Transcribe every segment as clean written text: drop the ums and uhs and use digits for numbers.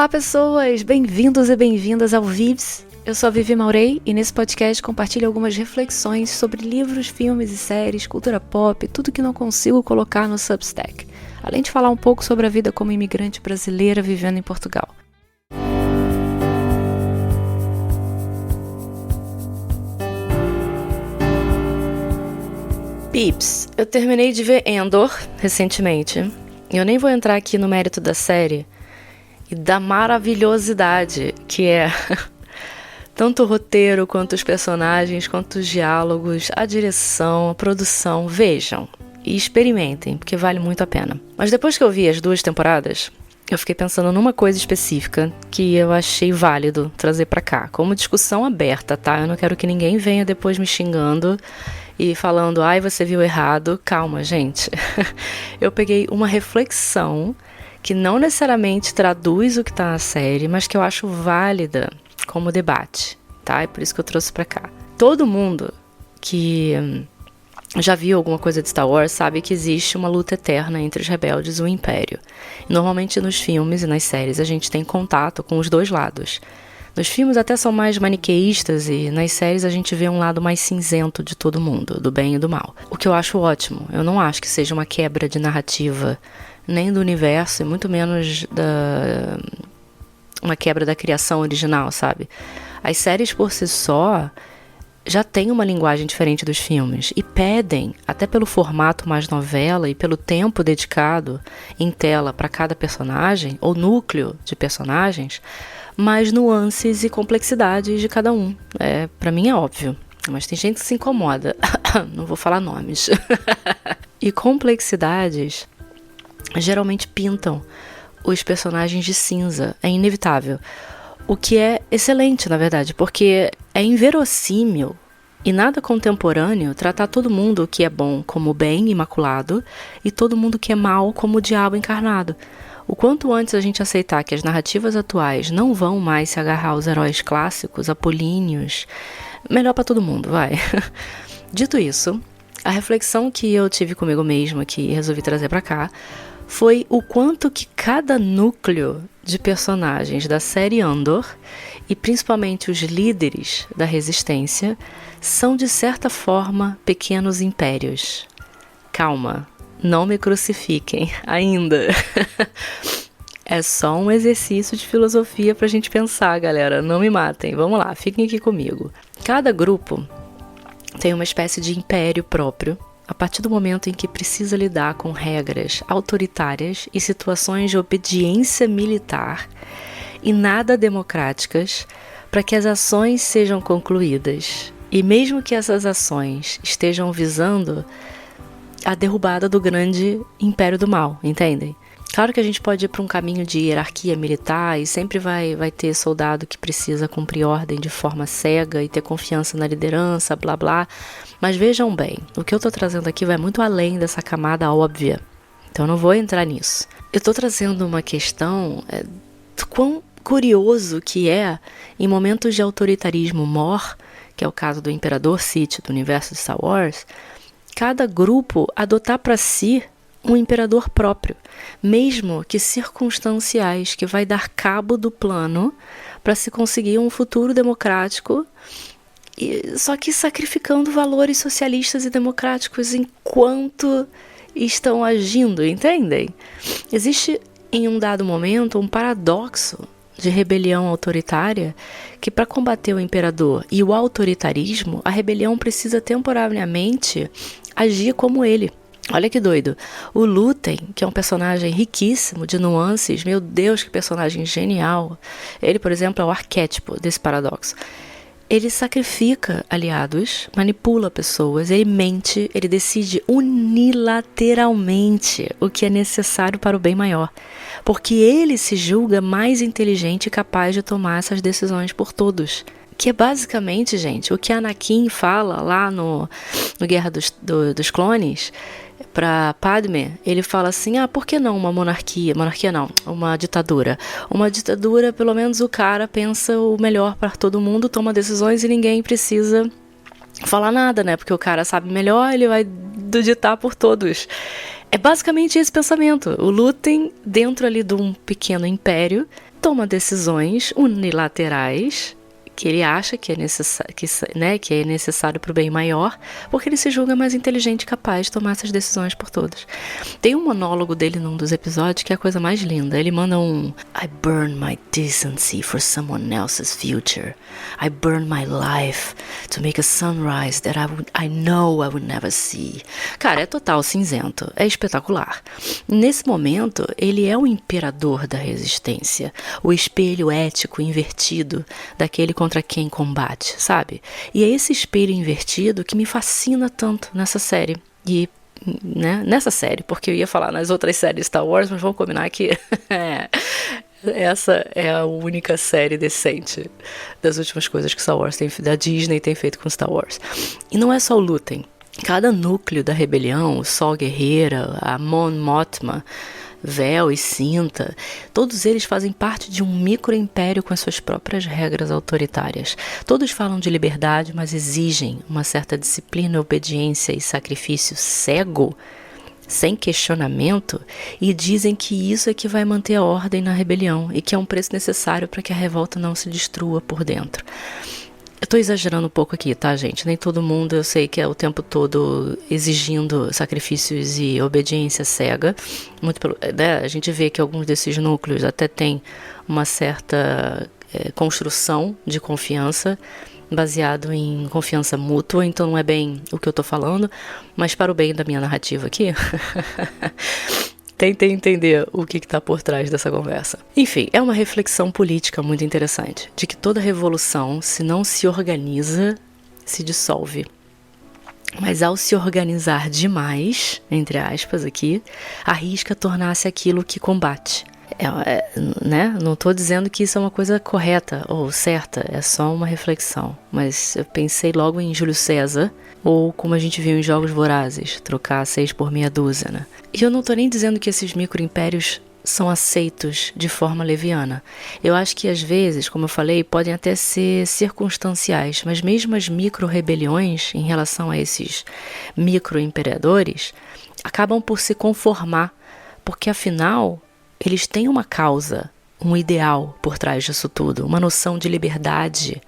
Olá pessoas, bem-vindos e bem-vindas ao Vivs. Eu sou a Vivi Maurei e nesse podcast compartilho algumas reflexões sobre livros, filmes e séries, cultura pop, tudo que não consigo colocar no Substack. Além de falar um pouco sobre a vida como imigrante brasileira vivendo em Portugal. Pips, eu terminei de ver Andor recentemente. Eu nem vou entrar aqui no mérito da série e da maravilhosidade que é tanto o roteiro, quanto os personagens, quanto os diálogos, a direção, a produção. Vejam e experimentem, porque vale muito a pena. Mas depois que eu vi as 2 temporadas, eu fiquei pensando numa coisa específica que eu achei válido trazer pra cá, como discussão aberta, tá? Eu não quero que ninguém venha depois me xingando e falando, ai, você viu errado. Calma, gente. Eu peguei uma reflexão que não necessariamente traduz o que tá na série, mas que eu acho válida como debate, tá? É por isso que eu trouxe pra cá. Todo mundo que já viu alguma coisa de Star Wars sabe que existe uma luta eterna entre os rebeldes e o Império. Normalmente nos filmes e nas séries a gente tem contato com os dois lados. Nos filmes até são mais maniqueístas e nas séries a gente vê um lado mais cinzento de todo mundo, do bem e do mal. O que eu acho ótimo. Eu não acho que seja uma quebra de narrativa, nem do universo e muito menos uma quebra da criação original, sabe? As séries por si só já têm uma linguagem diferente dos filmes e pedem, até pelo formato mais novela e pelo tempo dedicado em tela para cada personagem, ou núcleo de personagens, mais nuances e complexidades de cada um. Pra mim é óbvio, mas tem gente que se incomoda. Não vou falar nomes. E complexidades geralmente pintam os personagens de cinza. É inevitável. O que é excelente, na verdade, porque é inverossímil e nada contemporâneo tratar todo mundo que é bom como bem imaculado e todo mundo que é mal como o diabo encarnado. O quanto antes a gente aceitar que as narrativas atuais não vão mais se agarrar aos heróis clássicos, apolíneos, melhor pra todo mundo, vai. Dito isso, a reflexão que eu tive comigo mesma, que resolvi trazer pra cá, foi o quanto que cada núcleo de personagens da série Andor, e principalmente os líderes da resistência, são de certa forma pequenos impérios. Calma. Não me crucifiquem ainda. É só um exercício de filosofia pra gente pensar, galera. Não me matem. Vamos lá, fiquem aqui comigo. Cada grupo tem uma espécie de império próprio, a partir do momento em que precisa lidar com regras autoritárias e situações de obediência militar e nada democráticas para que as ações sejam concluídas. E mesmo que essas ações estejam visando a derrubada do grande império do mal, entendem? Claro que a gente pode ir para um caminho de hierarquia militar e sempre vai ter soldado que precisa cumprir ordem de forma cega e ter confiança na liderança, blá blá. Mas vejam bem, o que eu estou trazendo aqui vai muito além dessa camada óbvia. Então eu não vou entrar nisso. Eu estou trazendo uma questão do quão curioso que é, em momentos de autoritarismo mor, que é o caso do Imperador Sith do universo de Star Wars, cada grupo adotar para si um imperador próprio, mesmo que circunstanciais, que vai dar cabo do plano para se conseguir um futuro democrático, só que sacrificando valores socialistas e democráticos enquanto estão agindo, entendem? Existe em um dado momento um paradoxo de rebelião autoritária, que para combater o imperador e o autoritarismo, a rebelião precisa temporariamente agir como ele. Olha que doido. O Lúthien, que é um personagem riquíssimo de nuances, meu Deus, que personagem genial. Ele, por exemplo, é o arquétipo desse paradoxo. Ele sacrifica aliados, manipula pessoas, ele mente, ele decide unilateralmente o que é necessário para o bem maior. Porque ele se julga mais inteligente e capaz de tomar essas decisões por todos. Que é basicamente, gente, o que Anakin fala lá no Guerra dos Clones para Padmé. Ele fala assim, por que não uma monarquia? Monarquia não, uma ditadura. Uma ditadura, pelo menos o cara pensa o melhor para todo mundo, toma decisões e ninguém precisa falar nada, né? Porque o cara sabe melhor, ele vai ditar por todos. É basicamente esse pensamento. O Lúthien, dentro ali de um pequeno império, toma decisões unilaterais que ele acha que é necessário para o bem maior, porque ele se julga mais inteligente e capaz de tomar essas decisões por todas. Tem um monólogo dele num dos episódios que é a coisa mais linda. Ele manda I burn my decency for someone else's future. I burn my life to make a sunrise that I know I would never see. Cara, é total cinzento. É espetacular. Nesse momento, ele é o imperador da resistência. O espelho ético invertido daquele contra quem combate, sabe? E é esse espelho invertido que me fascina tanto nessa série. E, né, nessa série, porque eu ia falar nas outras séries Star Wars, mas vamos combinar que essa é a única série decente das últimas coisas que Star Wars da Disney tem feito com Star Wars. E não é só o Lúthien. Cada núcleo da rebelião, o Sol Guerreira, a Mon Mothma, Vel e Cinta, todos eles fazem parte de um micro-império com as suas próprias regras autoritárias. Todos falam de liberdade, mas exigem uma certa disciplina, obediência e sacrifício cego, sem questionamento, e dizem que isso é que vai manter a ordem na rebelião e que é um preço necessário para que a revolta não se destrua por dentro. Eu tô exagerando um pouco aqui, tá, gente? Nem todo mundo, eu sei que é o tempo todo exigindo sacrifícios e obediência cega. Né? A gente vê que alguns desses núcleos até têm uma certa construção de confiança, baseado em confiança mútua, então não é bem o que eu tô falando, mas para o bem da minha narrativa aqui... Tentem entender o que está por trás dessa conversa. Enfim, é uma reflexão política muito interessante, de que toda revolução, se não se organiza, se dissolve. Mas ao se organizar demais, entre aspas aqui, arrisca tornar-se aquilo que combate. Né? Não estou dizendo que isso é uma coisa correta ou certa, é só uma reflexão. Mas eu pensei logo em Júlio César, ou como a gente viu em Jogos Vorazes, trocar 6 por meia dúzia, né? E eu não estou nem dizendo que esses micro-impérios são aceitos de forma leviana. Eu acho que às vezes, como eu falei, podem até ser circunstanciais, mas mesmo as micro-rebeliões em relação a esses micro-imperadores acabam por se conformar, porque afinal eles têm uma causa, um ideal por trás disso tudo, uma noção de liberdade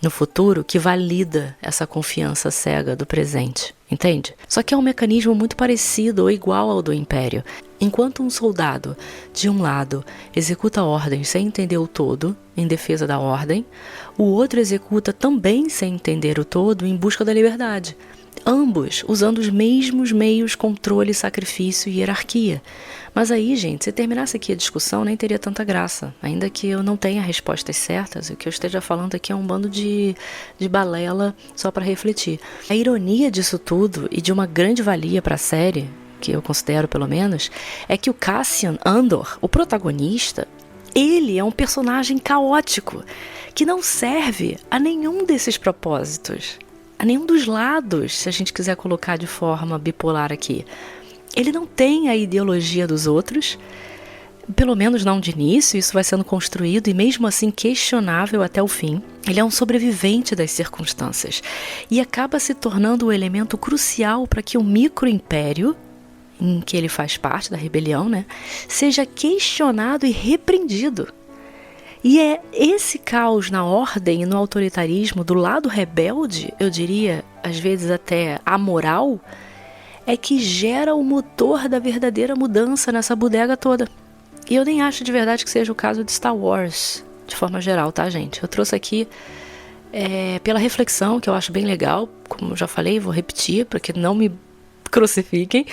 no futuro que valida essa confiança cega do presente, entende? Só que é um mecanismo muito parecido ou igual ao do Império. Enquanto um soldado, de um lado, executa ordens sem entender o todo, em defesa da ordem, o outro executa também sem entender o todo, em busca da liberdade. Ambos usando os mesmos meios, controle, sacrifício e hierarquia. Mas aí, gente, se terminasse aqui a discussão, nem teria tanta graça. Ainda que eu não tenha respostas certas, o que eu esteja falando aqui é um bando de balela só para refletir. A ironia disso tudo, e de uma grande valia para a série, que eu considero pelo menos, é que o Cassian Andor, o protagonista, ele é um personagem caótico, que não serve a nenhum desses propósitos. A nenhum dos lados, se a gente quiser colocar de forma bipolar aqui. Ele não tem a ideologia dos outros, pelo menos não de início, isso vai sendo construído e mesmo assim questionável até o fim. Ele é um sobrevivente das circunstâncias e acaba se tornando o elemento crucial para que o micro-império, em que ele faz parte da rebelião, né, seja questionado e repreendido. E é esse caos na ordem e no autoritarismo do lado rebelde, eu diria, às vezes até amoral, é que gera o motor da verdadeira mudança nessa bodega toda. E eu nem acho de verdade que seja o caso de Star Wars, de forma geral, tá, gente? Eu trouxe aqui pela reflexão, que eu acho bem legal, como eu já falei, vou repetir, para que não me crucifiquem,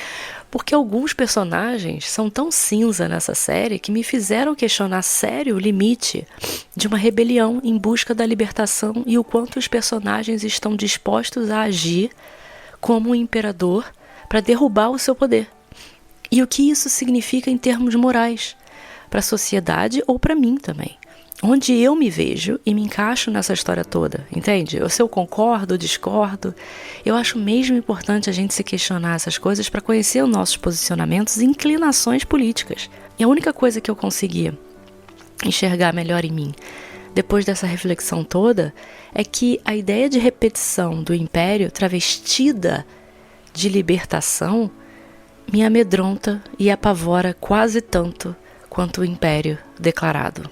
porque alguns personagens são tão cinza nessa série que me fizeram questionar sério o limite de uma rebelião em busca da libertação e o quanto os personagens estão dispostos a agir como um imperador para derrubar o seu poder. E o que isso significa em termos morais, para a sociedade ou para mim também. Onde eu me vejo e me encaixo nessa história toda, entende? Ou se eu concordo ou discordo, eu acho mesmo importante a gente se questionar essas coisas para conhecer os nossos posicionamentos e inclinações políticas. E a única coisa que eu consegui enxergar melhor em mim, depois dessa reflexão toda, é que a ideia de repetição do império travestida de libertação me amedronta e apavora quase tanto quanto o Império declarado.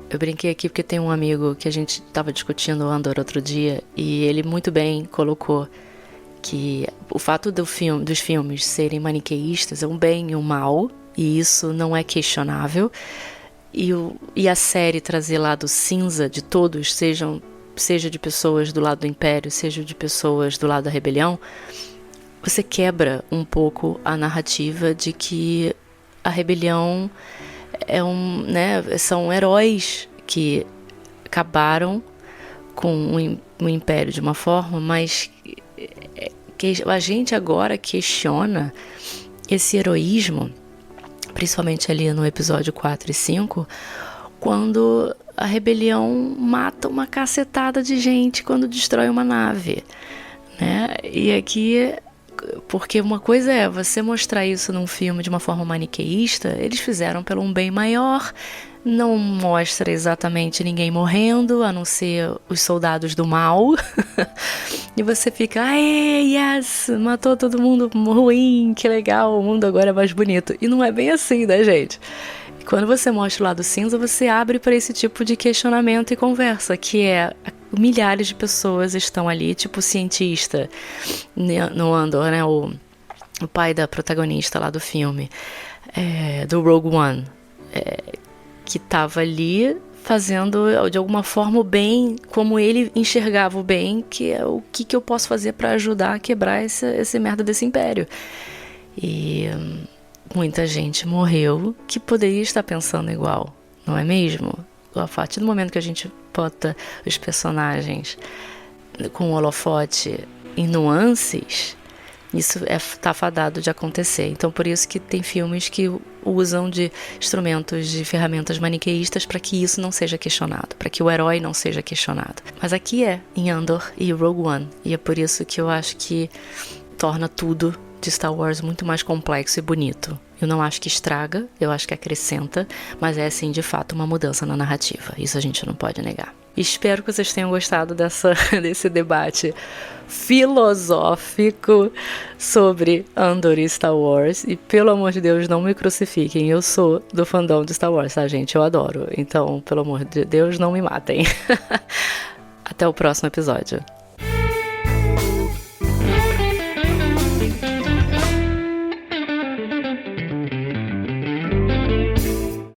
Eu brinquei aqui porque tem um amigo que a gente estava discutindo o Andor outro dia e ele muito bem colocou que o fato dos filmes serem maniqueístas é um bem e um mal, e isso não é questionável, e a série trazer lado cinza de todos, seja de pessoas do lado do Império, seja de pessoas do lado da rebelião, você quebra um pouco a narrativa de que a rebelião são heróis que acabaram com o Império de uma forma, mas que a gente agora questiona esse heroísmo, principalmente ali no episódio 4 e 5, quando a rebelião mata uma cacetada de gente quando destrói uma nave, né? E aqui, porque uma coisa é você mostrar isso num filme de uma forma maniqueísta, eles fizeram pelo um bem maior, não mostra exatamente ninguém morrendo, a não ser os soldados do mal, e você fica, yes, matou todo mundo ruim, que legal, o mundo agora é mais bonito, e não é bem assim, né, gente? E quando você mostra o lado cinza, você abre para esse tipo de questionamento e conversa, que é milhares de pessoas estão ali, tipo o cientista no Andor, né, o pai da protagonista lá do filme, do Rogue One, que estava ali fazendo de alguma forma o bem, como ele enxergava o bem, que é o que eu posso fazer para ajudar a quebrar esse merda desse império. E muita gente morreu que poderia estar pensando igual, não é mesmo? A partir do momento que a gente bota os personagens com holofote em nuances, isso está fadado de acontecer. Então, por isso que tem filmes que usam de instrumentos, de ferramentas maniqueístas para que isso não seja questionado, para que o herói não seja questionado. Mas aqui em Andor e Rogue One, e é por isso que eu acho que torna tudo de Star Wars muito mais complexo e bonito. Eu não acho que estraga, eu acho que acrescenta, mas é sim, de fato, uma mudança na narrativa. Isso a gente não pode negar. Espero que vocês tenham gostado desse debate filosófico sobre Andor e Star Wars. E, pelo amor de Deus, não me crucifiquem. Eu sou do fandom de Star Wars, tá, gente? Eu adoro. Então, pelo amor de Deus, não me matem. Até o próximo episódio.